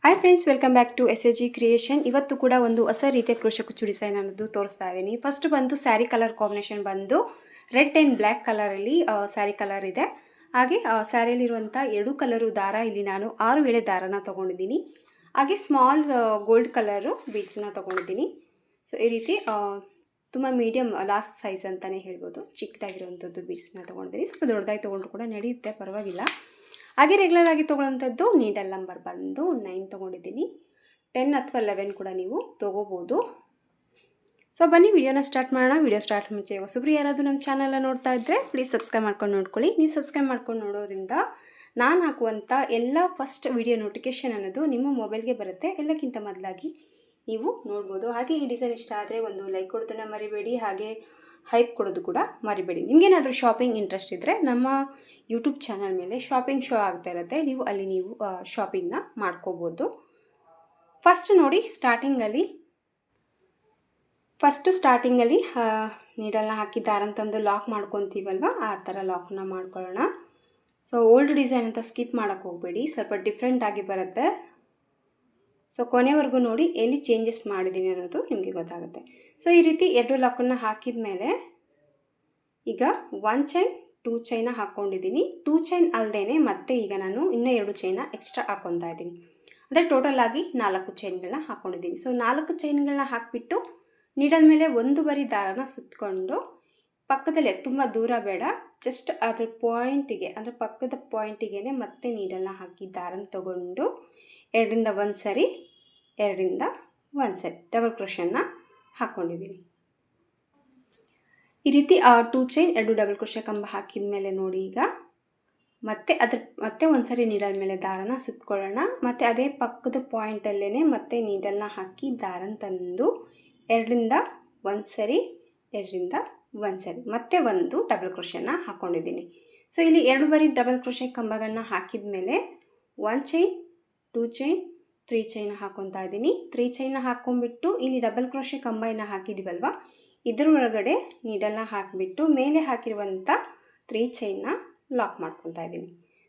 Hi friends, welcome back to SAG creation. ಇವತ್ತು ಕೂಡ ಒಂದು ಹೊಸ ರೀತಿಯ ಕ್ರೋಶೆ ಕುಚ್ಚು ಡಿಸೈನ್ ಅನ್ನೋದು ತೋರಿಸ್ತಾ ಇದ್ದೀನಿ. ಫಸ್ಟ್ ಬಂದು ಸ್ಯಾರಿ ಕಲರ್ ಕಾಂಬಿನೇಷನ್ ಬಂದು ರೆಡ್ ಆ್ಯಂಡ್ ಬ್ಲ್ಯಾಕ್ ಕಲರಲ್ಲಿ ಸ್ಯಾರಿ ಕಲರ್ ಇದೆ. ಹಾಗೆ ಸ್ಯಾರಿಯಲ್ಲಿರುವಂಥ 2 ಕಲರು ದಾರ ಇಲ್ಲಿ ನಾನು 6 ಎಳೆ ದಾರನ ತೊಗೊಂಡಿದ್ದೀನಿ. ಹಾಗೆ ಸ್ಮಾಲ್ ಗೋಲ್ಡ್ ಕಲರು ಬೀಡ್ಸನ್ನ ತೊಗೊಂಡಿದ್ದೀನಿ. ಸೊ ಈ ರೀತಿ ತುಂಬ ಮೀಡಿಯಮ್ ಲಾಸ್ಟ್ ಸೈಜ್ ಅಂತಲೇ ಹೇಳ್ಬೋದು, ಚಿಕ್ಕದಾಗಿರುವಂಥದ್ದು ಬೀಡ್ಸನ್ನ ತೊಗೊಂಡಿದ್ದೀನಿ. ಸ್ವಲ್ಪ ದೊಡ್ಡದಾಗಿ ತೊಗೊಂಡ್ರು ಕೂಡ ನಡೆಯುತ್ತೆ, ಪರವಾಗಿಲ್ಲ. ಹಾಗೆ ರೆಗ್ಯುಲರ್ ಆಗಿ ತೊಗೊಳ್ಳೋಂಥದ್ದು ನೀಡಲ್ ನಂಬರ್ ಬಂದು 9 ತೊಗೊಂಡಿದ್ದೀನಿ. 10 ಅಥವಾ 11 ಕೂಡ ನೀವು ತೊಗೋಬೋದು. ಸೊ ಬನ್ನಿ ವಿಡಿಯೋನ ಸ್ಟಾರ್ಟ್ ಮಾಡೋಣ. ವಿಡಿಯೋ ಸ್ಟಾರ್ಟ್ ಮುಂಚೆ ಹೊಸಬ್ರು ಯಾರಾದರೂ ನಮ್ಮ ಚಾನಲ್ನ ನೋಡ್ತಾ ಇದ್ದರೆ ಪ್ಲೀಸ್ ಸಬ್ಸ್ಕ್ರೈಬ್ ಮಾಡ್ಕೊಂಡು ನೋಡ್ಕೊಳ್ಳಿ. ನೀವು ಸಬ್ಸ್ಕ್ರೈಬ್ ಮಾಡ್ಕೊಂಡು ನೋಡೋದ್ರಿಂದ ನಾನು ಹಾಕುವಂಥ ಎಲ್ಲ ಫಸ್ಟ್ ವಿಡಿಯೋ ನೋಟಿಫಿಕೇಷನ್ ಅನ್ನೋದು ನಿಮ್ಮ ಮೊಬೈಲ್ಗೆ ಬರುತ್ತೆ. ಎಲ್ಲಕ್ಕಿಂತ ಮೊದಲಾಗಿ ನೀವು ನೋಡ್ಬೋದು. ಹಾಗೆ ಈ ಡಿಸೈನ್ ಇಷ್ಟ ಆದರೆ ಒಂದು ಲೈಕ್ ಕೊಡೋದನ್ನು ಮರಿಬೇಡಿ, ಹಾಗೆ ಹೈಪ್ ಕೊಡೋದು ಕೂಡ ಮರಿಬೇಡಿ. ನಿಮಗೇನಾದರೂ ಶಾಪಿಂಗ್ ಇಂಟ್ರೆಸ್ಟ್ ಇದ್ದರೆ ನಮ್ಮ ಯೂಟ್ಯೂಬ್ ಚಾನಲ್ ಮೇಲೆ ಶಾಪಿಂಗ್ ಶೋ ಆಗ್ತಾ ಇರುತ್ತೆ, ನೀವು ಶಾಪಿಂಗ್ನ ಮಾಡ್ಕೋಬೋದು. ಫಸ್ಟ್ ನೋಡಿ, ಸ್ಟಾರ್ಟಿಂಗಲ್ಲಿ ನೀಡಲ್ನ ಹಾಕಿ ದಾರಂತಂದು ಲಾಕ್ ಮಾಡ್ಕೊತೀವಲ್ವ, ಆ ಥರ ಲಾಕ್ನ ಮಾಡ್ಕೊಳ್ಳೋಣ. ಸೊ ಓಲ್ಡ್ ಡಿಸೈನ್ ಅಂತ ಸ್ಕಿಪ್ ಮಾಡೋಕ್ಕೆ ಹೋಗಬೇಡಿ, ಸ್ವಲ್ಪ ಡಿಫ್ರೆಂಟ್ ಆಗಿ ಬರುತ್ತೆ. ಸೊ ಕೊನೆವರೆಗೂ ನೋಡಿ, ಎಲ್ಲಿ ಚೇಂಜಸ್ ಮಾಡಿದ್ದೀನಿ ಅನ್ನೋದು ನಿಮಗೆ ಗೊತ್ತಾಗುತ್ತೆ. ಸೊ ಈ ರೀತಿ 2 ಲಾಕನ್ನು ಹಾಕಿದ ಮೇಲೆ ಈಗ 1 ಚೈನ್ 2 ಚೈನ ಹಾಕ್ಕೊಂಡಿದ್ದೀನಿ. 2 ಚೈನ್ ಅಲ್ಲದೇ ಮತ್ತೆ ಈಗ ನಾನು ಇನ್ನೂ 2 ಚೈನ ಎಕ್ಸ್ಟ್ರಾ ಹಾಕ್ಕೊತಾ ಇದ್ದೀನಿ. ಅಂದರೆ ಟೋಟಲ್ ಆಗಿ 4 ಚೈನ್ಗಳನ್ನ ಹಾಕ್ಕೊಂಡಿದ್ದೀನಿ. ಸೊ 4 ಚೈನ್ಗಳನ್ನ ಹಾಕಿಬಿಟ್ಟು ನೀಡಲ್ ಮೇಲೆ 1 ಬರಿ ದಾರನ ಸುತ್ತಕೊಂಡು ಪಕ್ಕದಲ್ಲೇ, ತುಂಬ ದೂರ ಬೇಡ, ಜಸ್ಟ್ ಅದ್ರ ಪಾಯಿಂಟಿಗೆ, ಅಂದರೆ ಪಕ್ಕದ ಪಾಯಿಂಟಿಗೆ ಮತ್ತೆ ನೀಡಲ್ನ ಹಾಕಿ ದಾರನ ತೊಗೊಂಡು 2ರಿಂದ 1 ಸರಿ 2ರಿಂದ 1 ಸರಿ ಡಬಲ್ ಕ್ರೋಶನ್ನ ಹಾಕ್ಕೊಂಡಿದ್ದೀನಿ. ಈ ರೀತಿ 2 ಚೈನ್ 2 ಡಬಲ್ ಕ್ರೋಶೆ ಕಂಬ ಹಾಕಿದ ಮೇಲೆ ನೋಡಿ, ಈಗ ಮತ್ತೆ ಒಂದು ಸರಿ ನೀಡಲ್ ಮೇಲೆ ದಾರನ ಸುತ್ತಕೊಳ್ಳೋಣ. ಮತ್ತು ಅದೇ ಪಕ್ಕದ ಪಾಯಿಂಟಲ್ಲೇ ಮತ್ತೆ ನೀಡಲ್ನ ಹಾಕಿ ದಾರನ ತಂದು 2ರಿಂದ 1 ಸರಿ 2ರಿಂದ 1 ಸರಿ ಮತ್ತೆ ಒಂದು ಡಬಲ್ ಕ್ರೋಶೆನ ಹಾಕ್ಕೊಂಡಿದ್ದೀನಿ. ಸೊ ಇಲ್ಲಿ 2 ಬರಿ ಡಬಲ್ ಕ್ರೋಶೆ ಕಂಬಗಳನ್ನ ಹಾಕಿದ ಮೇಲೆ 1 ಚೈನ್ 2 ಚೈನ್ 3 ಚೈನ ಹಾಕ್ಕೊತಾ ಇದ್ದೀನಿ. 3 ಚೈನ ಹಾಕ್ಕೊಂಡ್ಬಿಟ್ಟು ಇಲ್ಲಿ ಡಬಲ್ ಕ್ರೋಶೆ ಕಂಬನ ಹಾಕಿದ್ದೀವಲ್ವ, ಇದ್ರ ಒಳಗಡೆ ನೀಡಲ್ನ ಹಾಕಿಬಿಟ್ಟು ಮೇಲೆ ಹಾಕಿರುವಂಥ 3 ಚೈನ್ನ ಲಾಕ್ ಮಾಡ್ಕೊತಾ ಇದ್ದೀನಿ.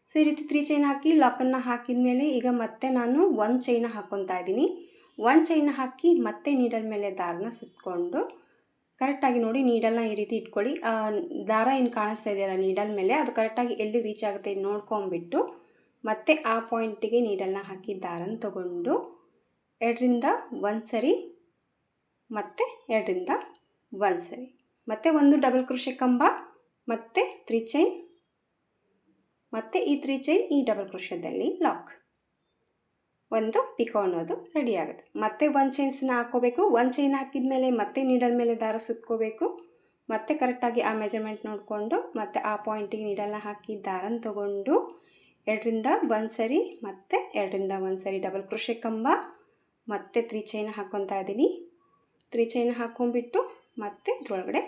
ಸೊ ಈ ರೀತಿ 3 ಚೈನ್ ಹಾಕಿ ಲಾಕನ್ನು ಹಾಕಿದ ಮೇಲೆ ಈಗ ಮತ್ತೆ ನಾನು 1 ಚೈನ ಹಾಕ್ಕೊತಾ ಇದ್ದೀನಿ. 1 ಚೈನ ಹಾಕಿ ಮತ್ತೆ ನೀಡಲ್ ಮೇಲೆ ದಾರನ ಸುತ್ತಕೊಂಡು ಕರೆಕ್ಟಾಗಿ ನೋಡಿ, ನೀಡಲ್ನ ಈ ರೀತಿ ಇಟ್ಕೊಳ್ಳಿ. ದಾರ ಏನು ಕಾಣಿಸ್ತಾ ಇದೆಯಲ್ಲ ನೀಡಲ್ ಮೇಲೆ, ಅದು ಕರೆಕ್ಟಾಗಿ ಎಲ್ಲಿ ರೀಚ್ ಆಗುತ್ತೆ ನೋಡ್ಕೊಂಬಿಟ್ಟು ಮತ್ತೆ ಆ ಪಾಯಿಂಟಿಗೆ ನೀಡಲ್ನ ಹಾಕಿ ದಾರನ ತೊಗೊಂಡು 2ರಿಂದ 1 ಸರಿ ಮತ್ತು 2ರಿಂದ 1 ಸರಿ ಮತ್ತು ಒಂದು ಡಬಲ್ ಕ್ರೋಶೆ ಕಂಬ ಮತ್ತು 3 ಚೈನ್ ಮತ್ತು ಈ 3 ಚೈನ್ ಈ ಡಬಲ್ ಕ್ರೋಶದಲ್ಲಿ ಲಾಕ್, ಒಂದು ಪಿಕೋ ಅನ್ನೋದು ರೆಡಿ ಆಗುತ್ತೆ. ಮತ್ತೆ 1 ಚೈನ್ಸ್ನ ಹಾಕ್ಕೋಬೇಕು. 1 ಚೈನ್ ಹಾಕಿದ ಮೇಲೆ ಮತ್ತೆ ನೀಡಲ್ ಮೇಲೆ ದಾರ ಸುತ್ಕೋಬೇಕು. ಮತ್ತೆ ಕರೆಕ್ಟಾಗಿ ಆ ಮೆಜರ್ಮೆಂಟ್ ನೋಡಿಕೊಂಡು ಮತ್ತೆ ಆ ಪಾಯಿಂಟಿಗೆ ನೀಡಲ್ನ ಹಾಕಿ ದಾರನ ತೊಗೊಂಡು 2ರಿಂದ 1 ಸರಿ ಮತ್ತು 2ರಿಂದ 1 ಸರಿ ಡಬಲ್ ಕ್ರೋಶೆ ಕಂಬ ಮತ್ತು 3 ಚೈನ ಹಾಕ್ಕೊತಾ ಇದ್ದೀನಿ. 3 ಚೈನ ಹಾಕ್ಕೊಂಬಿಟ್ಟು ಮತ್ತೆ ಇದರೊಳಗಡೆ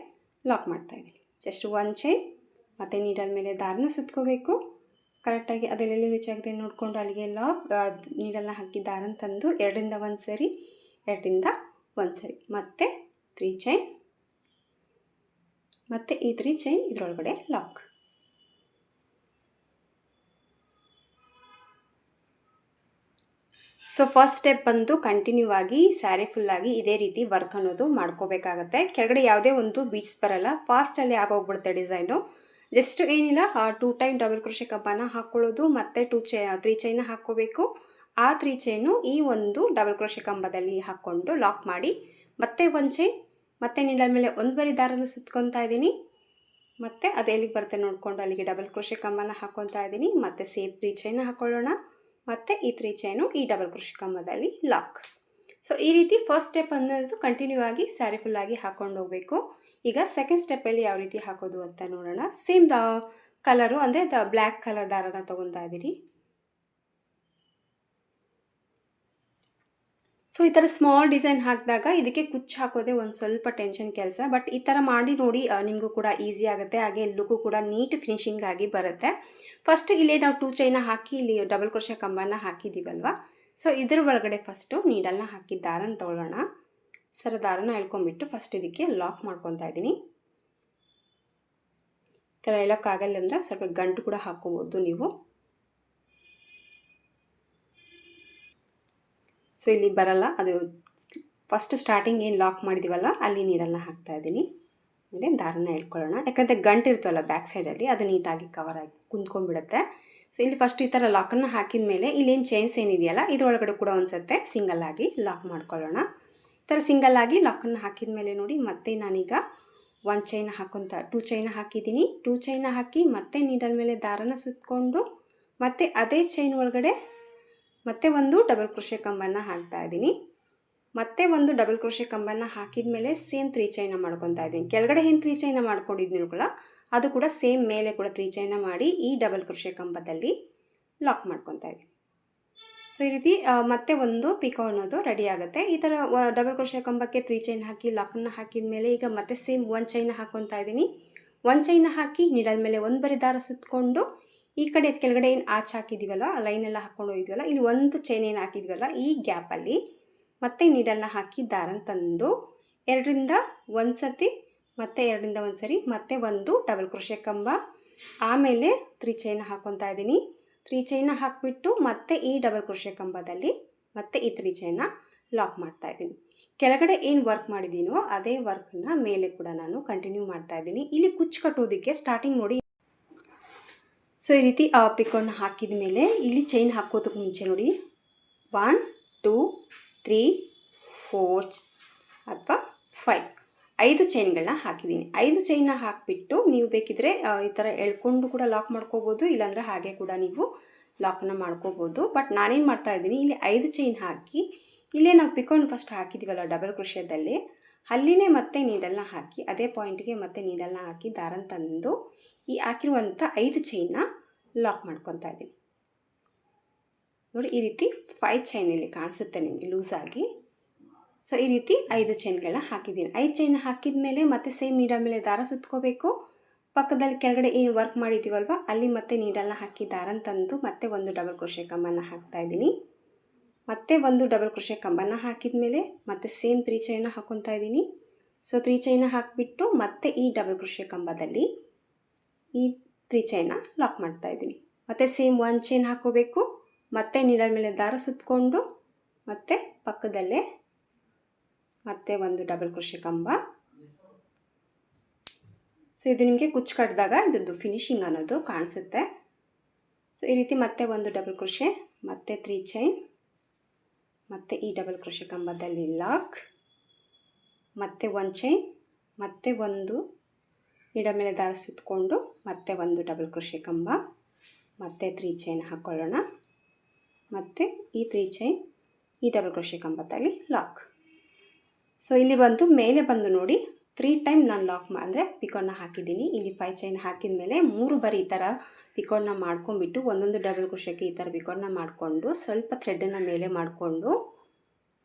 ಲಾಕ್ ಮಾಡ್ತಾಯಿದ್ದೀನಿ. ಜಸ್ಟ್ 1 ಚೈನ್ ಮತ್ತು ನೀಡಲ್ ಮೇಲೆ ದಾರನ ಸುತ್ಕೋಬೇಕು. ಕರೆಕ್ಟಾಗಿ ಅದೆಲ್ಲೆಲ್ಲಿ ರೀಚ್ ಆಗಿದೆ ನೋಡಿಕೊಂಡು ಅಲ್ಲಿಗೆ ನೀಡಲ್ನ ಹಾಕಿ ದಾರನ ತಂದು 2ರಿಂದ 1 ಸರಿ 2ರಿಂದ 1 ಸರಿ ಮತ್ತು 3 ಚೈನ್ ಮತ್ತು ಈ 3 ಚೈನ್ ಇದರೊಳಗಡೆ ಲಾಕ್. ಸೊ ಫಸ್ಟ್ ಸ್ಟೆಪ್ ಬಂದು ಕಂಟಿನ್ಯೂ ಆಗಿ ಸ್ಯಾರಿ ಫುಲ್ಲಾಗಿ ಇದೇ ರೀತಿ ವರ್ಕ್ ಅನ್ನೋದು ಮಾಡ್ಕೋಬೇಕಾಗತ್ತೆ. ಕೆಳಗಡೆ ಯಾವುದೇ ಒಂದು ಬೀಡ್ಸ್ ಬರಲ್ಲ, ಫಾಸ್ಟಲ್ಲಿ ಆಗೋಗ್ಬಿಡುತ್ತೆ ಡಿಸೈನು. ಜಸ್ಟ್ ಏನಿಲ್ಲ, 2 ಟೈಮ್ ಡಬಲ್ ಕ್ರೋಶೆ ಕಂಬನ ಹಾಕ್ಕೊಳ್ಳೋದು ಮತ್ತು 3 ಚೈನ ಹಾಕ್ಕೋಬೇಕು. ಆ 3 ಚೈನು ಈ ಒಂದು ಡಬಲ್ ಕ್ರೋಶೆ ಕಂಬದಲ್ಲಿ ಹಾಕ್ಕೊಂಡು ಲಾಕ್ ಮಾಡಿ ಮತ್ತೆ 1 ಚೈನ್ ಮತ್ತು ನೀಡಲ್ ಮೇಲೆ 1 ಬರಿ ದಾರನ ಸುತ್ಕೊತಾ ಇದ್ದೀನಿ. ಮತ್ತು ಅದು ಎಲ್ಲಿಗೆ ಬರುತ್ತೆ ನೋಡಿಕೊಂಡು ಅಲ್ಲಿಗೆ ಡಬಲ್ ಕ್ರೋಶೆ ಕಂಬನ ಹಾಕ್ಕೊತಾ ಇದ್ದೀನಿ. ಮತ್ತು ಸೇಮ್ 3 ಚೈನ ಹಾಕ್ಕೊಳ್ಳೋಣ ಮತ್ತು ಈ 3 ಚೈನು ಈ ಡಬಲ್ ಕ್ರೋಶೆ ಕಂಬದಲ್ಲಿ ಲಾಕ್. ಸೊ ಈ ರೀತಿ ಫಸ್ಟ್ ಸ್ಟೆಪ್ ಅನ್ನೋದು ಕಂಟಿನ್ಯೂ ಆಗಿ ಸ್ಯಾರಿ ಫುಲ್ಲಾಗಿ ಹಾಕ್ಕೊಂಡು ಹೋಗಬೇಕು. ಈಗ ಸೆಕೆಂಡ್ ಸ್ಟೆಪ್ಪಲ್ಲಿ ಯಾವ ರೀತಿ ಹಾಕೋದು ಅಂತ ನೋಡೋಣ. ಸೇಮ್ ಕಲರು, ಅಂದರೆ ಬ್ಲ್ಯಾಕ್ ಕಲರ್ ದಾರನ ತೊಗೊತಾ ಇದ್ದೀರಿ. ಸೊ ಈ ಥರ ಸ್ಮಾಲ್ ಡಿಸೈನ್ ಹಾಕಿದಾಗ ಇದಕ್ಕೆ ಕುಚ್ಚು ಹಾಕೋದೇ ಒಂದು ಸ್ವಲ್ಪ ಟೆನ್ಷನ್ ಕೆಲಸ. ಬಟ್ ಈ ಥರ ಮಾಡಿ ನೋಡಿ, ನಿಮಗೂ ಕೂಡ ಈಸಿ ಆಗುತ್ತೆ. ಹಾಗೆ ಲುಕ್ಕು ಕೂಡ ನೀಟ್ ಫಿನಿಶಿಂಗ್ ಆಗಿ ಬರುತ್ತೆ. ಫಸ್ಟ್ ಇಲ್ಲಿ ನಾವು 2 ಚೈನ ಹಾಕಿ ಇಲ್ಲಿ ಡಬಲ್ ಕ್ರೋಶೆ ಕಂಬನ ಹಾಕಿದ್ದೀವಲ್ವ, ಸೊ ಇದ್ರ ಒಳಗಡೆ ಫಸ್ಟು ನೀಡಲ್ನ ಹಾಕಿ ದಾರನ ತೊಗೊಳ್ಳೋಣ. ದಾರನ ಎಳ್ಕೊಂಬಿಟ್ಟು ಫಸ್ಟ್ ಇದಕ್ಕೆ ಲಾಕ್ ಮಾಡ್ಕೊತಾ ಇದ್ದೀನಿ. ಈ ಥರ ಹೇಳೋಕ್ಕಾಗಲ್ಲ ಅಂದರೆ ಸ್ವಲ್ಪ ಗಂಟು ಕೂಡ ಹಾಕ್ಕೋಬೋದು ನೀವು. ಸೊ ಇಲ್ಲಿ ಬರಲ್ಲ, ಅದು ಫಸ್ಟ್ ಸ್ಟಾರ್ಟಿಂಗ್ ಏನು ಲಾಕ್ ಮಾಡಿದ್ದೀವಲ್ಲ ಅಲ್ಲಿ ನೀಡಲ್ನ ಹಾಕ್ತಾಯಿದ್ದೀನಿ. ಅಂದರೆ ದಾರನ ಎಳ್ಕೊಳ್ಳೋಣ, ಯಾಕಂದರೆ ಗಂಟು ಇರ್ತವಲ್ಲ ಬ್ಯಾಕ್ ಸೈಡಲ್ಲಿ ಅದು ನೀಟಾಗಿ ಕವರ್ ಆಗಿ ಕುಂತ್ಕೊಂಡ್ಬಿಡುತ್ತೆ. ಸೊ ಇಲ್ಲಿ ಫಸ್ಟ್ ಈ ಥರ ಲಾಕನ್ನು ಹಾಕಿದ ಮೇಲೆ ಇಲ್ಲೇನು ಚೈನ್ಸ್ ಏನಿದೆಯಲ್ಲ ಇದರೊಳಗಡೆ ಕೂಡ ಒಂದು ಸತ್ತೆ ಸಿಂಗಲ್ ಆಗಿ ಲಾಕ್ ಮಾಡ್ಕೊಳ್ಳೋಣ. ಈ ಥರ ಸಿಂಗಲ್ ಆಗಿ ಲಾಕನ್ನು ಹಾಕಿದ ಮೇಲೆ ನೋಡಿ ಮತ್ತೆ ನಾನೀಗ 1 ಚೈನ್ ಹಾಕೊತ 2 ಚೈನ್ ಹಾಕಿದ್ದೀನಿ. 2 ಚೈನ್ ಹಾಕಿ ಮತ್ತೆ ನೀಡಲ್ ಮೇಲೆ ದಾರನ ಸುತ್ತಕೊಂಡು ಮತ್ತೆ ಅದೇ ಚೈನ್ ಒಳಗಡೆ ಮತ್ತೆ ಒಂದು ಡಬಲ್ ಕ್ರೋಶೆ ಕಂಬನ್ನು ಹಾಕ್ತಾ ಇದ್ದೀನಿ. ಮತ್ತೆ ಒಂದು ಡಬಲ್ ಕ್ರೋಶೆ ಕಂಬನ್ನು ಹಾಕಿದ ಮೇಲೆ ಸೇಮ್ 3 ಚೈನ ಮಾಡ್ಕೊತಾ ಇದ್ದೀನಿ. ಕೆಳಗಡೆ ಏನು 3 ಚೈನ ಮಾಡ್ಕೊಂಡಿದ್ದೀನಿ ಕೂಡ ಅದು ಕೂಡ ಸೇಮ್ ಮೇಲೆ ಕೂಡ 3 ಚೈನ ಮಾಡಿ ಈ ಡಬಲ್ ಕ್ರೋಶೆ ಕಂಬದಲ್ಲಿ ಲಾಕ್ ಮಾಡ್ಕೊತಾ ಇದ್ದೀನಿ. ಸೊ ಈ ರೀತಿ ಮತ್ತೆ ಒಂದು ಪಿಕೋ ಅನ್ನೋದು ರೆಡಿ ಆಗುತ್ತೆ. ಈ ಥರ ಡಬಲ್ ಕ್ರೋಶೆ ಕಂಬಕ್ಕೆ 3 ಚೈನ್ ಹಾಕಿ ಲಾಕನ್ನು ಹಾಕಿದ ಮೇಲೆ ಈಗ ಮತ್ತೆ ಸೇಮ್ 1 ಚೈನ ಹಾಕ್ಕೊತಾ ಇದ್ದೀನಿ. 1 ಚೈನ ಹಾಕಿ ನೀಡಲ್ ಮೇಲೆ ಒಂದು ಬರಿ ದಾರ ಸುತ್ತಕೊಂಡು ಈ ಕಡೆ ಕೆಳಗಡೆ ಏನು ಆಚೆ ಹಾಕಿದ್ದೀವಲ್ಲ ಲೈನೆಲ್ಲ ಹಾಕ್ಕೊಂಡು ಹೋಗಿದ್ವಲ್ಲ ಇಲ್ಲಿ ಒಂದು ಚೈನ್ ಏನು ಹಾಕಿದ್ವಲ್ಲ ಈ ಗ್ಯಾಪಲ್ಲಿ ಮತ್ತೆ ನೀಡಲ್ನ ಹಾಕಿ ದಾರನ ತಂದು 2ರಿಂದ 1 ಸತಿ ಮತ್ತೆ 2ರಿಂದ 1 ಸರಿ ಮತ್ತೆ ಒಂದು ಡಬಲ್ ಕ್ರೋಶೆ ಕಂಬ, ಆಮೇಲೆ 3 ಚೈನ ಹಾಕ್ಕೊತಾ ಇದ್ದೀನಿ. 3 ಚೈನ ಹಾಕಿಬಿಟ್ಟು ಮತ್ತೆ ಈ ಡಬಲ್ ಕ್ರೋಶೆ ಕಂಬದಲ್ಲಿ ಮತ್ತೆ ಈ 3 ಚೈನ ಲಾಕ್ ಮಾಡ್ತಾ ಇದ್ದೀನಿ. ಕೆಳಗಡೆ ಏನು ವರ್ಕ್ ಮಾಡಿದ್ದೀನೋ ಅದೇ ವರ್ಕನ್ನ ಮೇಲೆ ಕೂಡ ನಾನು ಕಂಟಿನ್ಯೂ ಮಾಡ್ತಾ ಇದ್ದೀನಿ. ಇಲ್ಲಿ ಕುಚ್ಚು ಕಟ್ಟೋದಕ್ಕೆ ಸ್ಟಾರ್ಟಿಂಗ್ ನೋಡಿ, ಸೊ ಈ ರೀತಿ ಪಿಕೋನ ಹಾಕಿದ ಮೇಲೆ ಇಲ್ಲಿ ಚೈನ್ ಹಾಕೋದಕ್ಕೆ ಮುಂಚೆ ನೋಡಿ 1 2 3 4 ಅಥವಾ 5 ಚೈನ್ಗಳನ್ನ ಹಾಕಿದ್ದೀನಿ. 5 ಚೈನ್ನ ಹಾಕಿಬಿಟ್ಟು ನೀವು ಬೇಕಿದ್ರೆ ಈ ಥರ ಎಳ್ಕೊಂಡು ಕೂಡ ಲಾಕ್ ಮಾಡ್ಕೋಬೋದು, ಇಲ್ಲಾಂದರೆ ಹಾಗೆ ಕೂಡ ನೀವು ಲಾಕನ್ನು ಮಾಡ್ಕೋಬೋದು. ಬಟ್ ನಾನೇನು ಮಾಡ್ತಾ ಇದ್ದೀನಿ, ಇಲ್ಲಿ 5 ಚೈನ್ ಹಾಕಿ ಇಲ್ಲೇ ನಾವು ಪಿಕೋನ್ ಫಸ್ಟ್ ಹಾಕಿದ್ದೀವಲ್ಲ ಡಬಲ್ ಕ್ರೋಶೆದಲ್ಲಿ ಅಲ್ಲಿನೇ ಮತ್ತೆ ನೀಡಲ್ನ ಹಾಕಿ ಅದೇ ಪಾಯಿಂಟ್ಗೆ ಮತ್ತೆ ನೀಡಲ್ನ ಹಾಕಿ ದಾರನ ತಂದು ಈ ಹಾಕಿರುವಂಥ 5 ಚೈನ್ನ ಲಾಕ್ ಮಾಡ್ಕೊತಾ ಇದ್ದೀನಿ. ನೋಡಿ ಈ ರೀತಿ 5 ಚೈನ್ ಇಲ್ಲಿ ಕಾಣಿಸುತ್ತೆ ನಿಮಗೆ ಲೂಸಾಗಿ. ಸೊ ಈ ರೀತಿ 5 ಚೈನ್ಗಳನ್ನ ಹಾಕಿದ್ದೀನಿ. 5 ಚೈನ್ ಹಾಕಿದ ಮೇಲೆ ಮತ್ತೆ ಸೇಮ್ ನೀಡಲ್ ಮೇಲೆ ದಾರ ಸುತ್ಕೋಬೇಕು. ಪಕ್ಕದಲ್ಲಿ ಕೆಳಗಡೆ ಏನು ವರ್ಕ್ ಮಾಡಿದ್ದೀವಲ್ವ ಅಲ್ಲಿ ಮತ್ತೆ ನೀಡಲ್ನ ಹಾಕಿ ದಾರನ ತಂದು ಮತ್ತೆ ಒಂದು ಡಬಲ್ ಕ್ರೋಶೆ ಕಂಬನ ಹಾಕ್ತಾ ಇದ್ದೀನಿ. ಮತ್ತೆ ಒಂದು ಡಬಲ್ ಕ್ರೋಶೆ ಕಂಬನ ಹಾಕಿದ ಮೇಲೆ ಮತ್ತೆ ಸೇಮ್ 3 ಚೈನ ಹಾಕ್ಕೊತಾ ಇದ್ದೀನಿ. ಸೊ 3 ಚೈನ ಹಾಕಿಬಿಟ್ಟು ಮತ್ತೆ ಈ ಡಬಲ್ ಕ್ರೋಶೆ ಕಂಬದಲ್ಲಿ ಈ 3 ಚೈನ ಲಾಕ್ ಮಾಡ್ತಾ ಇದ್ದೀನಿ. ಮತ್ತೆ ಸೇಮ್ 1 ಚೈನ್ ಹಾಕೋಬೇಕು, ಮತ್ತೆ ನೀಡಲ್ ಮೇಲೆ ದಾರ ಸುತ್ತಕೊಂಡು ಮತ್ತೆ ಪಕ್ಕದಲ್ಲೇ ಮತ್ತೆ ಒಂದು ಡಬಲ್ ಕ್ರೋಶೆ ಕಂಬ. ಸೊ ಇದು ನಿಮಗೆ ಕುಚ್ಚು ಕಟ್ಟಿದಾಗ ಇದ್ರದ್ದು ಫಿನಿಶಿಂಗ್ ಅನ್ನೋದು ಕಾಣಿಸುತ್ತೆ. ಸೊ ಈ ರೀತಿ ಮತ್ತೆ ಒಂದು ಡಬಲ್ ಕ್ರೋಶೆ ಮತ್ತೆ 3 ಚೈನ್ ಮತ್ತೆ ಈ ಡಬಲ್ ಕ್ರೋಶೆ ಕಂಬದಲ್ಲಿ ಲಾಕ್, ಮತ್ತೆ 1 ಚೈನ್ ಮತ್ತೆ ಒಂದು ನೀಡಲ್ ಮೇಲೆ ದಾರ ಸುತ್ತಕೊಂಡು ಮತ್ತೆ ಒಂದು ಡಬಲ್ ಕ್ರೋಶೆ ಕಂಬ ಮತ್ತೆ 3 ಚೈನ್ ಹಾಕ್ಕೊಳ್ಳೋಣ. ಮತ್ತು ಈ 3 ಚೈನ್ ಈ ಡಬಲ್ ಕ್ರೋಶೆ ಕಂಬದಲ್ಲಿ ಲಾಕ್. ಸೊ ಇಲ್ಲಿ ಬಂದು ಮೇಲೆ ಬಂದು ನೋಡಿ 3 ಟೈಮ್ ನಾನು ಲಾಕ್ ಅಂದರೆ ಪಿಕೋನ್ನ ಹಾಕಿದ್ದೀನಿ. ಇಲ್ಲಿ 5 ಚೈನ್ ಹಾಕಿದ ಮೇಲೆ 3 ಬಾರಿ ಈ ಥರ ಪಿಕೋನ್ನ ಮಾಡ್ಕೊಂಡ್ಬಿಟ್ಟು ಒಂದೊಂದು ಡಬಲ್ ಕ್ರೋಶೆಗೆ ಈ ಥರ ಪಿಕೋನ್ನ ಮಾಡಿಕೊಂಡು ಸ್ವಲ್ಪ ಥ್ರೆಡ್ಡನ್ನು ಮೇಲೆ ಮಾಡಿಕೊಂಡು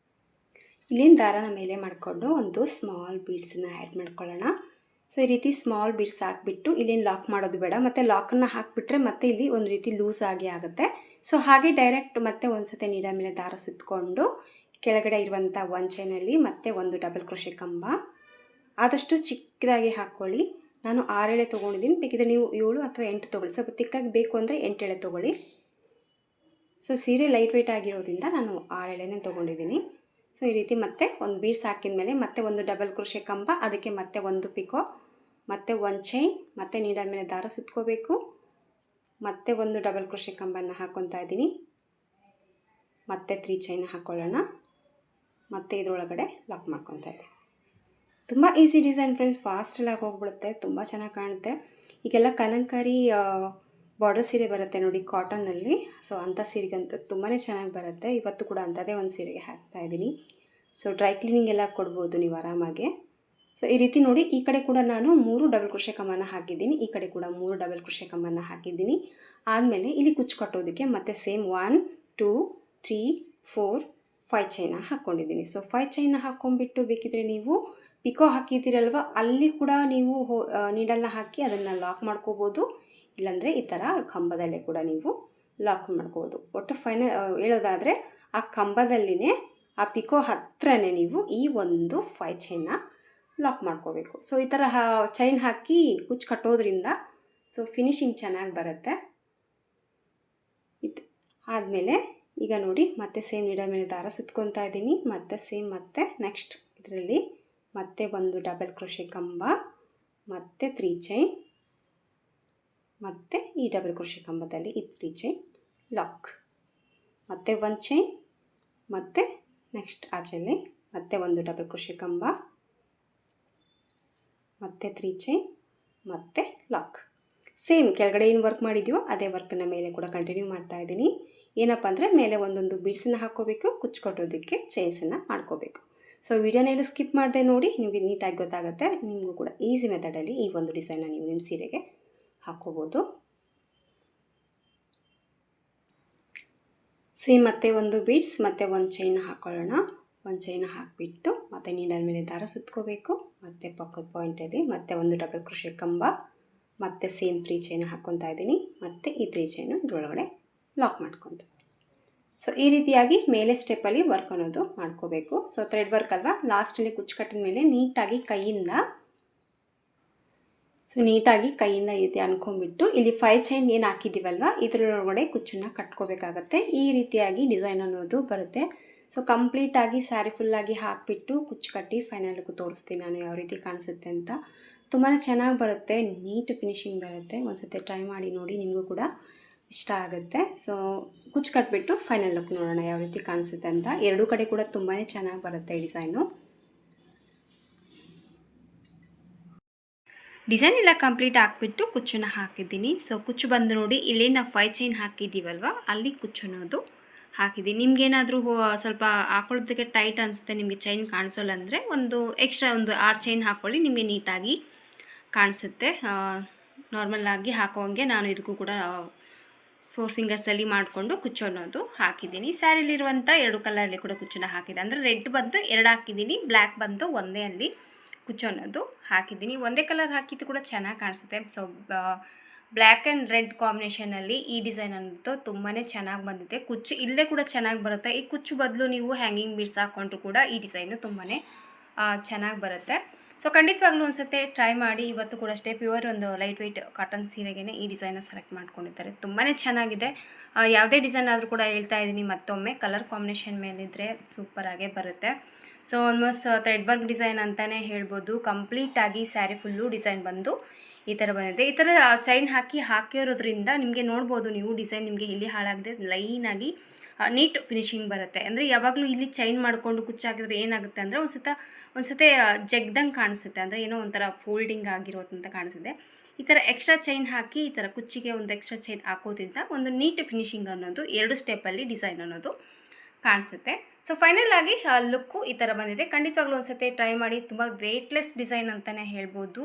ಇಲ್ಲಿಂದ ದಾರನ ಮೇಲೆ ಮಾಡಿಕೊಂಡು ಒಂದು ಸ್ಮಾಲ್ ಬೀಡ್ಸನ್ನ ಆ್ಯಡ್ ಮಾಡ್ಕೊಳ್ಳೋಣ. ಸೊ ಈ ರೀತಿ ಸ್ಮಾಲ್ ಬೀಡ್ಸ್ ಹಾಕಿಬಿಟ್ಟು ಇಲ್ಲೇನು ಲಾಕ್ ಮಾಡೋದು ಬೇಡ, ಮತ್ತು ಲಾಕನ್ನು ಹಾಕಿಬಿಟ್ರೆ ಮತ್ತೆ ಇಲ್ಲಿ ಒಂದು ರೀತಿ ಲೂಸ್ ಆಗಿ ಆಗುತ್ತೆ. ಸೊ ಹಾಗೆ ಡೈರೆಕ್ಟ್ ಮತ್ತೆ ಒಂದು ಸತಿ ನೀಡಲ್ ಮೇಲೆ ದಾರ ಸುತ್ತಕೊಂಡು ಕೆಳಗಡೆ ಇರುವಂಥ 1 ಚೈನಲ್ಲಿ ಮತ್ತೆ ಒಂದು ಡಬಲ್ ಕ್ರೋಶೆ ಕಂಬ ಆದಷ್ಟು ಚಿಕ್ಕದಾಗಿ ಹಾಕ್ಕೊಳ್ಳಿ. ನಾನು 6 ಎಳೆ ತೊಗೊಂಡಿದ್ದೀನಿ, ಬೇಕಿದ್ರೆ ನೀವು 7 ಅಥವಾ 8 ತೊಗೊಳ್ಳಿ. ಸ್ವಲ್ಪ ತಿಕ್ಕಾಗಿ ಬೇಕು ಅಂದರೆ 8 ಎಳೆ ತೊಗೊಳ್ಳಿ. ಸೊ ಸೀರೆ ಲೈಟ್ ವೆಯ್ಟ್ ಆಗಿರೋದ್ರಿಂದ ನಾನು 6 ಎಳೆನೇ ತೊಗೊಂಡಿದ್ದೀನಿ. ಸೊ ಈ ರೀತಿ ಮತ್ತೆ ಒಂದು ಬೀಡ್ಸ್ ಹಾಕಿದ ಮೇಲೆ ಮತ್ತೆ ಒಂದು ಡಬಲ್ ಕ್ರೋಶೆ ಕಂಬ, ಅದಕ್ಕೆ ಮತ್ತೆ ಒಂದು ಪಿಕೋ, ಮತ್ತೆ 1 ಚೈನ್, ಮತ್ತೆ ನೀಡಲ್ ಮೇಲೆ ದಾರ ಸುತ್ಕೋಬೇಕು, ಮತ್ತೆ ಒಂದು ಡಬಲ್ ಕ್ರೋಶೆ ಕಂಬನ್ನು ಹಾಕ್ಕೊತಾ ಇದ್ದೀನಿ, ಮತ್ತೆ 3 ಚೈನ್ ಹಾಕ್ಕೊಳ್ಳೋಣ, ಮತ್ತೆ ಇದರೊಳಗಡೆ ಲಾಕ್ ಮಾಡ್ಕೊತಾ ಇದ್ದೀನಿ. ತುಂಬ ಈಸಿ ಡಿಸೈನ್ ಫ್ರೆಂಡ್ಸ್, ಫಾಸ್ಟಲ್ಲಾಗಿ ಹೋಗ್ಬಿಡುತ್ತೆ, ತುಂಬ ಚೆನ್ನಾಗಿ ಕಾಣುತ್ತೆ. ಈಗೆಲ್ಲ ಕಲಂಕಾರಿ ಬಾರ್ಡರ್ ಸೀರೆ ಬರುತ್ತೆ ನೋಡಿ ಕಾಟನ್ನಲ್ಲಿ. ಸೊ ಅಂಥ ಸೀರೆಗಂತೂ ತುಂಬಾ ಚೆನ್ನಾಗಿ ಬರುತ್ತೆ. ಇವತ್ತು ಕೂಡ ಅಂಥದ್ದೇ ಒಂದು ಸೀರೆಗೆ ಹಾಕ್ತಾಯಿದ್ದೀನಿ. ಸೊ ಡ್ರೈ ಕ್ಲೀನಿಂಗ್ ಎಲ್ಲ ಕೊಡ್ಬೋದು ನೀವು ಆರಾಮಾಗೆ. ಸೊ ಈ ರೀತಿ ನೋಡಿ ಈ ಕಡೆ ಕೂಡ ನಾನು 3 ಡಬಲ್ ಕ್ರೋಶೆ ಕಂಬನ ಹಾಕಿದ್ದೀನಿ, ಈ ಕಡೆ ಕೂಡ 3 ಡಬಲ್ ಕ್ರೋಶೆ ಕಂಬನ ಹಾಕಿದ್ದೀನಿ. ಆದಮೇಲೆ ಇಲ್ಲಿ ಕುಚ್ಚು ಕಟ್ಟೋದಕ್ಕೆ ಮತ್ತೆ ಸೇಮ್ 1 2 3 4 5 ಚೈನ ಹಾಕ್ಕೊಂಡಿದ್ದೀನಿ. ಸೊ 5 ಚೈನ ಹಾಕ್ಕೊಂಡ್ಬಿಟ್ಟು ಬೇಕಿದ್ರೆ ನೀವು ಪಿಕೋ ಹಾಕಿದ್ದೀರಲ್ವ ಅಲ್ಲಿ ಕೂಡ ನೀವು ನೀಡಲ್ನ ಹಾಕಿ ಅದನ್ನು ಲಾಕ್ ಮಾಡ್ಕೋಬೋದು, ಇಲ್ಲಾಂದರೆ ಈ ಥರ ಕಂಬದಲ್ಲೇ ಕೂಡ ನೀವು ಲಾಕ್ ಮಾಡ್ಕೋಬೋದು. ಒಟ್ಟು ಫೈನಲ್ ಹೇಳೋದಾದರೆ ಆ ಕಂಬದಲ್ಲಿನೇ ಆ ಪಿಕೋ ಹತ್ರನೇ ನೀವು ಈ ಒಂದು 5 ಚೈನ್ನ ಲಾಕ್ ಮಾಡ್ಕೋಬೇಕು. ಸೊ ಈ ಥರ ಚೈನ್ ಹಾಕಿ ಕುಚ್ಚು ಕಟ್ಟೋದ್ರಿಂದ ಸೊ ಫಿನಿಶಿಂಗ್ ಚೆನ್ನಾಗಿ ಬರುತ್ತೆ. ಇದು ಆದಮೇಲೆ ಈಗ ನೋಡಿ ಮತ್ತೆ ಸೇಮ್ ನೀಡಲ್ ಮೇಲೆ ದಾರ ಸುತ್ಕೊತಾ ಇದ್ದೀನಿ. ಮತ್ತೆ ಸೇಮ್ ಮತ್ತೆ ನೆಕ್ಸ್ಟ್ ಇದರಲ್ಲಿ ಮತ್ತೆ ಒಂದು ಡಬಲ್ ಕ್ರೋಶೆ ಕಂಬ, ಮತ್ತೆ 3 ಚೈನ್, ಮತ್ತು ಈ ಡಬಲ್ ಕ್ರೋಶೆ ಕಂಬದಲ್ಲಿ ಈ 3 ಚೈನ್ ಲಾಕ್, ಮತ್ತೆ 1 ಚೈನ್, ಮತ್ತು ನೆಕ್ಸ್ಟ್ ಆಚೆಯಲ್ಲಿ ಮತ್ತೆ ಒಂದು ಡಬಲ್ ಕ್ರೋಶೆ ಕಂಬ, ಮತ್ತೆ 3 ಚೈನ್, ಮತ್ತೆ ಲಾಕ್. ಸೇಮ್ ಕೆಳಗಡೆ ಏನು ವರ್ಕ್ ಮಾಡಿದ್ಯೋ ಅದೇ ವರ್ಕನ್ನು ಮೇಲೆ ಕೂಡ ಕಂಟಿನ್ಯೂ ಮಾಡ್ತಾ ಇದ್ದೀನಿ. ಏನಪ್ಪ ಅಂದರೆ ಮೇಲೆ ಒಂದೊಂದು ಬೀಡ್ಸನ್ನು ಹಾಕ್ಕೋಬೇಕು, ಕುಚ್ಕೊಟ್ಟೋದಕ್ಕೆ ಚೈನ್ಸನ್ನು ಮಾಡ್ಕೋಬೇಕು. ಸೊ ವಿಡಿಯೋನ ಎಲ್ಲೂ ಸ್ಕಿಪ್ ಮಾಡದೆ ನೋಡಿ, ನಿಮಗೆ ನೀಟಾಗಿ ಗೊತ್ತಾಗುತ್ತೆ. ನಿಮಗೂ ಕೂಡ ಈಸಿ ಮೆಥಡಲ್ಲಿ ಈ ಒಂದು ಡಿಸೈನ್ನ ನೀವು ನಿಮ್ಮ ಸೀರೆಗೆ ಹಾಕ್ಕೋಬೋದು. ಸೇಮ್ ಮತ್ತೆ ಒಂದು ಬೀಡ್ಸ್ ಮತ್ತು 1 ಚೈನ್ ಹಾಕ್ಕೊಳ್ಳೋಣ. 1 ಚೈನ್ ಹಾಕಿಬಿಟ್ಟು ಮತ್ತು ನೀಡಲ್ ಮೇಲೆ ದಾರ ಸುತ್ಕೋಬೇಕು. ಮತ್ತು ಪಕ್ಕದ ಪಾಯಿಂಟಲ್ಲಿ ಮತ್ತೆ ಒಂದು ಡಬಲ್ ಕ್ರೋಶೆ ಕಂಬ, ಮತ್ತು ಸೇಮ್ 3 ಚೈನ್ ಹಾಕ್ಕೊತಾ ಇದ್ದೀನಿ. ಮತ್ತು ಈ 3 ಚೈನು ಇದರೊಳಗಡೆ ಲಾಕ್ ಮಾಡ್ಕೊತ. ಸೊ ಈ ರೀತಿಯಾಗಿ ಮೇಲೆ ಸ್ಟೆಪ್ಪಲ್ಲಿ ವರ್ಕ್ ಅನ್ನೋದು ಮಾಡ್ಕೋಬೇಕು. ಸೊ ಥ್ರೆಡ್ ವರ್ಕ್ ಅಲ್ವಾ, ಲಾಸ್ಟಲ್ಲಿ ಕುಚ್ಚು ಕಟ್ಟಿದ ಮೇಲೆ ನೀಟಾಗಿ ಕೈಯಿಂದ ಈ ರೀತಿ ಅನ್ಕೊಂಡ್ಬಿಟ್ಟು ಇಲ್ಲಿ 5 ಚೈನ್ ಏನು ಹಾಕಿದ್ದೀವಲ್ವ ಇದರೊಳಗಡೆ ಕುಚ್ಚನ್ನು ಕಟ್ಕೋಬೇಕಾಗತ್ತೆ. ಈ ರೀತಿಯಾಗಿ ಡಿಸೈನ್ ಅನ್ನೋದು ಬರುತ್ತೆ. ಸೊ ಕಂಪ್ಲೀಟಾಗಿ ಸ್ಯಾರಿ ಫುಲ್ಲಾಗಿ ಹಾಕಿಬಿಟ್ಟು ಕುಚ್ಚು ಕಟ್ಟಿ ಫೈನಲ್ಗೂ ತೋರಿಸ್ತೀನಿ ನಾನು ಯಾವ ರೀತಿ ಕಾಣಿಸುತ್ತೆ ಅಂತ. ತುಂಬಾ ಚೆನ್ನಾಗಿ ಬರುತ್ತೆ, ನೀಟ್ ಫಿನಿಶಿಂಗ್ ಬರುತ್ತೆ. ಒಂದು ಸತಿ ಟ್ರೈ ಮಾಡಿ ನೋಡಿ, ನಿಮಗೂ ಕೂಡ ಇಷ್ಟ ಆಗುತ್ತೆ. ಸೊ ಕುಚ್ಚು ಕಟ್ಬಿಟ್ಟು ಫೈನಲ್ ಲುಕ್ ನೋಡೋಣ ಯಾವ ರೀತಿ ಕಾಣಿಸುತ್ತೆ ಅಂತ. ಎರಡೂ ಕಡೆ ಕೂಡ ತುಂಬಾ ಚೆನ್ನಾಗಿ ಬರುತ್ತೆ ಈ ಡಿಸೈನ್ ಎಲ್ಲ ಕಂಪ್ಲೀಟ್ ಹಾಕ್ಬಿಟ್ಟು ಕುಚ್ಚನ್ನು ಹಾಕಿದ್ದೀನಿ. ಸೊ ಕುಚ್ಚು ಬಂದು ನೋಡಿ, ಇಲ್ಲಿ ನಾವು 5 ಚೈನ್ ಹಾಕಿದ್ದೀವಲ್ವ ಅಲ್ಲಿ ಕುಚ್ಚು ಅನ್ನೋದು ಹಾಕಿದ್ದೀನಿ. ನಿಮ್ಗೇನಾದರೂ ಸ್ವಲ್ಪ ಹಾಕೊಳ್ಳೋದಕ್ಕೆ ಟೈಟ್ ಅನಿಸುತ್ತೆ, ನಿಮಗೆ ಚೈನ್ ಕಾಣಿಸೋಲ್ಲ ಅಂದರೆ ಒಂದು ಎಕ್ಸ್ಟ್ರಾ ಒಂದು 6 ಚೈನ್ ಹಾಕ್ಕೊಳ್ಳಿ, ನಿಮಗೆ ನೀಟಾಗಿ ಕಾಣಿಸುತ್ತೆ. ನಾರ್ಮಲಾಗಿ ಹಾಕೋಂಗೆ ನಾನು ಇದಕ್ಕೂ ಕೂಡ 4 ಫಿಂಗರ್ಸಲ್ಲಿ ಮಾಡಿಕೊಂಡು ಕುಚ್ಚು ಅನ್ನೋದು ಹಾಕಿದ್ದೀನಿ. ಸ್ಯಾರಿಲಿರುವಂಥ 2 ಕಲರಲ್ಲಿ ಕೂಡ ಕುಚ್ಚನ್ನು ಹಾಕಿದೆ. ಅಂದರೆ ರೆಡ್ ಬಂದು 2 ಹಾಕಿದ್ದೀನಿ, ಬ್ಲ್ಯಾಕ್ ಬಂದು ಒಂದೇ ಅಲ್ಲಿ ಕುಚ್ಚು ಅನ್ನೋದು ಹಾಕಿದ್ದೀನಿ. ಒಂದೇ ಕಲರ್ ಹಾಕಿದ್ದು ಕೂಡ ಚೆನ್ನಾಗಿ ಕಾಣಿಸುತ್ತೆ. ಸೊ ಬ್ಲ್ಯಾಕ್ ಆ್ಯಂಡ್ ರೆಡ್ ಕಾಂಬಿನೇಷನಲ್ಲಿ ಈ ಡಿಸೈನ್ ಅನ್ನೋದು ತುಂಬಾ ಚೆನ್ನಾಗಿ ಬಂದಿದೆ. ಕುಚ್ಚು ಇಲ್ಲದೆ ಕೂಡ ಚೆನ್ನಾಗಿ ಬರುತ್ತೆ. ಈ ಕುಚ್ಚು ಬದಲು ನೀವು ಹ್ಯಾಂಗಿಂಗ್ ಬೀಡ್ಸ್ ಹಾಕ್ಕೊಂಡ್ರು ಕೂಡ ಈ ಡಿಸೈನು ತುಂಬಾ ಚೆನ್ನಾಗಿ ಬರುತ್ತೆ. ಸೊ ಖಂಡಿತವಾಗ್ಲೂ ಅನಿಸುತ್ತೆ ಟ್ರೈ ಮಾಡಿ. ಇವತ್ತು ಕೂಡ ಅಷ್ಟೇ ಪ್ಯೂರ್ ಒಂದು ಲೈಟ್ ವೆಯ್ಟ್ ಕಾಟನ್ ಸೀರೆಗೆ ಈ ಡಿಸೈನ್ನ ಸೆಲೆಕ್ಟ್ ಮಾಡ್ಕೊಂಡಿದ್ದಾರೆ. ತುಂಬಾ ಚೆನ್ನಾಗಿದೆ. ಯಾವುದೇ ಡಿಸೈನ್ ಆದರೂ ಕೂಡ ಹೇಳ್ತಾ ಇದ್ದೀನಿ ಮತ್ತೊಮ್ಮೆ, ಕಲರ್ ಕಾಂಬಿನೇಷನ್ ಮೇಲಿದ್ದರೆ ಸೂಪರಾಗೇ ಬರುತ್ತೆ. So almost thread work design ಅಂತಲೇ ಹೇಳ್ಬೋದು. ಕಂಪ್ಲೀಟಾಗಿ ಸ್ಯಾರಿ ಫುಲ್ಲು ಡಿಸೈನ್ ಬಂದು ಈ ಥರ ಬಂದಿದೆ. ಈ ಥರ ಚೈನ್ ಹಾಕಿರೋದ್ರಿಂದ ನಿಮಗೆ ನೋಡ್ಬೋದು ನೀವು, ಡಿಸೈನ್ ನಿಮಗೆ ಇಲ್ಲಿ ಹಾಳಾಗದೆ ಲೈನಾಗಿ ನೀಟ್ ಫಿನಿಶಿಂಗ್ ಬರುತ್ತೆ. ಅಂದರೆ ಯಾವಾಗಲೂ ಇಲ್ಲಿ ಚೈನ್ ಮಾಡಿಕೊಂಡು ಕುಚ್ಚಾಕಿದ್ರೆ ಏನಾಗುತ್ತೆ ಅಂದರೆ ಒಂದು ಸತಿ ಜಗ್ದಂಗೆ ಕಾಣಿಸುತ್ತೆ. ಅಂದರೆ ಏನೋ ಒಂಥರ ಫೋಲ್ಡಿಂಗ್ ಆಗಿರೋದಂತ ಕಾಣಿಸುತ್ತೆ. ಈ ಥರ ಎಕ್ಸ್ಟ್ರಾ ಚೈನ್ ಹಾಕಿ ಈ ಥರ ಕುಚ್ಚಿಗೆ ಒಂದು ಎಕ್ಸ್ಟ್ರಾ ಚೈನ್ ಹಾಕೋದ್ರಿಂದ ಒಂದು ನೀಟ್ ಫಿನಿಶಿಂಗ್ ಅನ್ನೋದು 2 ಸ್ಟೆಪ್ಪಲ್ಲಿ ಡಿಸೈನ್ ಅನ್ನೋದು ಕಾಣಿಸುತ್ತೆ. ಸೊ ಫೈನಲ್ ಆಗಿ ಲುಕ್ಕು ಈ ಥರ ಬಂದಿದೆ. ಖಂಡಿತವಾಗ್ಲೂ ಒಂದು ಸತಿ ಟ್ರೈ ಮಾಡಿ. ತುಂಬ ವೆಯ್ಟ್ಲೆಸ್ ಡಿಸೈನ್ ಅಂತಲೇ ಹೇಳ್ಬೋದು.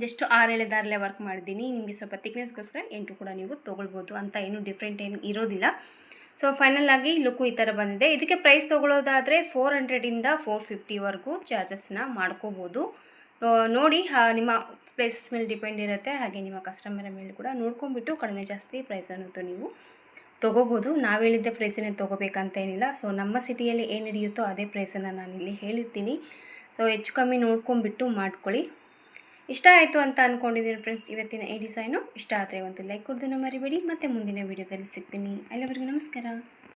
ಜಸ್ಟ್ 6 ದಾರಲ್ಲೇ ವರ್ಕ್ ಮಾಡಿದ್ದೀನಿ. ನಿಮಗೆ ಸ್ವಲ್ಪ ಥಿಕ್ನೆಸ್ಗೋಸ್ಕರ 8 ಕೂಡ ನೀವು ತೊಗೊಳ್ಬೋದು, ಅಂತ ಏನು ಡಿಫ್ರೆಂಟ್ ಏನು ಇರೋದಿಲ್ಲ. ಸೊ ಫೈನಲ್ ಆಗಿ ಲುಕ್ಕು ಈ ಥರ ಬಂದಿದೆ. ಇದಕ್ಕೆ ಪ್ರೈಸ್ ತೊಗೊಳ್ಳೋದಾದರೆ 400ಇಂದ 450ವರೆಗೂ ಚಾರ್ಜಸ್ನ ಮಾಡ್ಕೋಬೋದು. ನೋಡಿ, ನಿಮ್ಮ ಪ್ಲೇಸಸ್ ಮೇಲೆ ಡಿಪೆಂಡ್ ಇರುತ್ತೆ. ಹಾಗೆ ನಿಮ್ಮ ಕಸ್ಟಮರ್ ಮೇಲೆ ಕೂಡ ನೋಡ್ಕೊಂಡ್ಬಿಟ್ಟು ಕಡಿಮೆ ಜಾಸ್ತಿ ಪ್ರೈಸ್ ಅನ್ನೋದು ನೀವು ತೊಗೋಬೋದು. ನಾವು ಹೇಳಿದ್ದೆ ಪ್ರೈಸನ್ನೇ ತೊಗೋಬೇಕಂತ ಏನಿಲ್ಲ. ಸೊ ನಮ್ಮ ಸಿಟಿಯಲ್ಲಿ ಏನು ನಡೆಯುತ್ತೋ ಅದೇ ಪ್ರೈಸನ್ನು ನಾನಿಲ್ಲಿ ಹೇಳಿರ್ತೀನಿ. ಸೊ ಹೆಚ್ಚು ಕಮ್ಮಿ ನೋಡ್ಕೊಂಡ್ಬಿಟ್ಟು ಮಾಡ್ಕೊಳ್ಳಿ. ಇಷ್ಟ ಆಯಿತು ಅಂತ ಅಂದ್ಕೊಂಡಿದ್ದೀನಿ ಫ್ರೆಂಡ್ಸ್ ಇವತ್ತಿನ ಈ ಡಿಸೈನು. ಇಷ್ಟ ಆದರೆ ಒಂದು ಲೈಕ್ ಕೊಡೋದನ್ನು ಮರಿಬೇಡಿ. ಮತ್ತು ಮುಂದಿನ ವೀಡಿಯೋದಲ್ಲಿ ಸಿಗ್ತೀನಿ. ಅಲ್ಲಿವರೆಗೂ ನಮಸ್ಕಾರ.